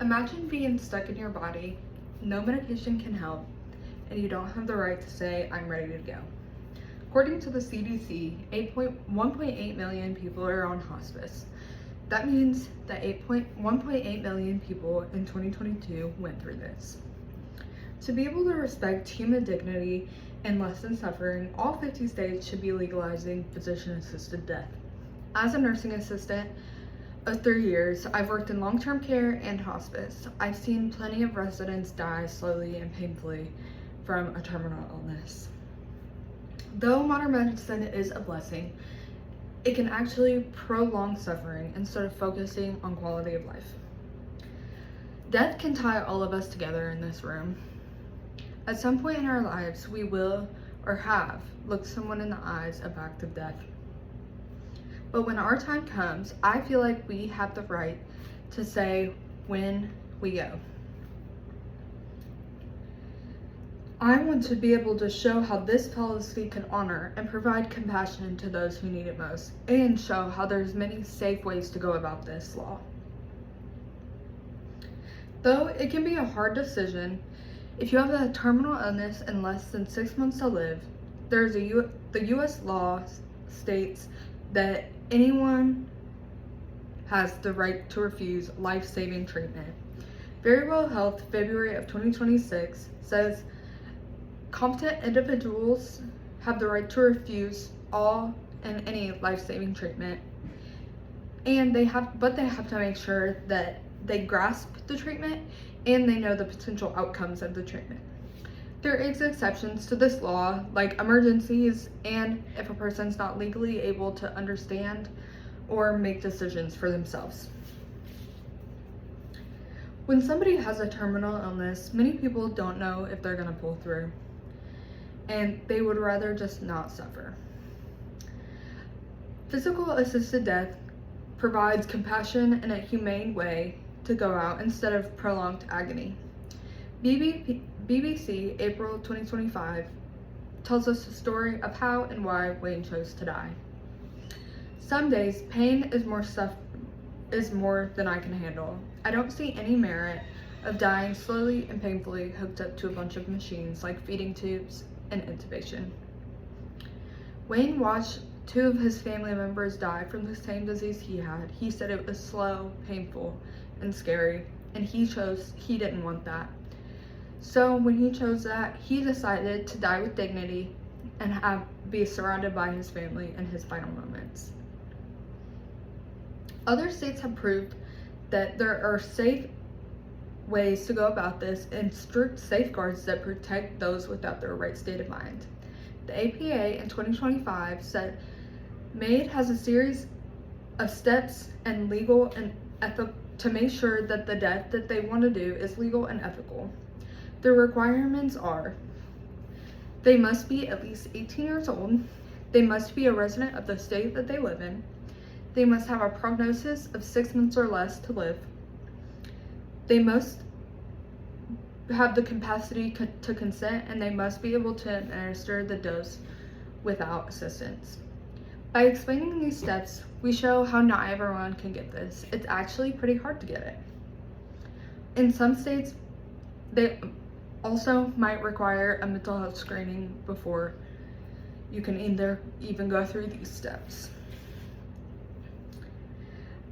Imagine being stuck in your body, no medication can help, and you don't have the right to say, I'm ready to go. According to the CDC, 1.8 million people are on hospice. That means that 1.8 million people in 2022 went through this. To be able to respect human dignity and lessen suffering, all 50 states should be legalizing physician-assisted death. As a nursing assistant of 3 years, I've worked in long-term care and hospice. I've seen plenty of residents die slowly and painfully from a terminal illness. Though modern medicine is a blessing, it can actually prolong suffering instead of focusing on quality of life. Death can tie all of us together in this room. At some point in our lives, we will or have looked someone in the eyes of active death. But when our time comes, I feel like we have the right to say when we go. I want to be able to show how this policy can honor and provide compassion to those who need it most, and show how there's many safe ways to go about this law. Though it can be a hard decision, if you have a terminal illness and less than 6 months to live, the U.S. law states that anyone has the right to refuse life-saving treatment. Verywell Health, February of 2026, says competent individuals have the right to refuse all and any life-saving treatment, and they have to make sure that they grasp the treatment and they know the potential outcomes of the treatment. There is exceptions to this law, like emergencies and if a person's not legally able to understand or make decisions for themselves. When somebody has a terminal illness, many people don't know if they're gonna pull through, and they would rather just not suffer. Physical assisted death provides compassion in a humane way to go out instead of prolonged agony. BBC, April 2025, tells us the story of how and why Wayne chose to die. Some days, pain is more than I can handle. I don't see any merit of dying slowly and painfully hooked up to a bunch of machines like feeding tubes and intubation. Wayne watched 2 of his family members die from the same disease he had. He said it was slow, painful, and scary, and he didn't want that. So when he chose that, he decided to die with dignity and be surrounded by his family in his final moments. Other states have proved that there are safe ways to go about this and strict safeguards that protect those without their right state of mind. The APA in 2025 said MAID has a series of steps and legal and ethical to make sure that the death that they want to do is legal and ethical. The requirements are: they must be at least 18 years old, they must be a resident of the state that they live in, they must have a prognosis of 6 months or less to live, they must have the capacity to consent, and they must be able to administer the dose without assistance. By explaining these steps, we show how not everyone can get this. It's actually pretty hard to get it. In some states, they also might require a mental health screening before you can even go through these steps.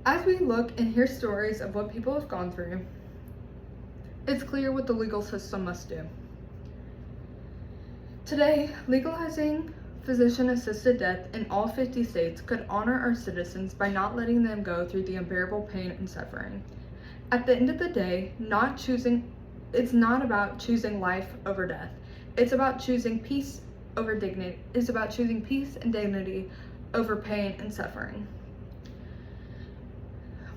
As we look and hear stories of what people have gone through, it's clear what the legal system must do. Today, legalizing physician-assisted death in all 50 states could honor our citizens by not letting them go through the unbearable pain and suffering. At the end of the day, it's not about choosing life over death. It's about choosing peace over dignity. It's about choosing peace and dignity over pain and suffering.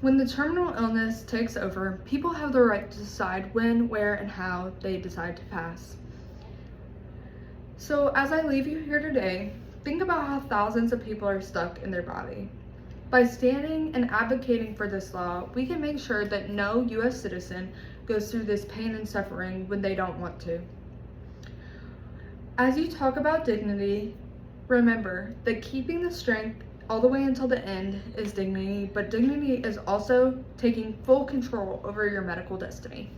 When the terminal illness takes over, people have the right to decide when, where, and how they decide to pass. So as I leave you here today, think about how thousands of people are stuck in their body. By standing and advocating for this law, we can make sure that no U.S. citizen goes through this pain and suffering when they don't want to. As you talk about dignity, remember that keeping the strength all the way until the end is dignity, but dignity is also taking full control over your medical destiny.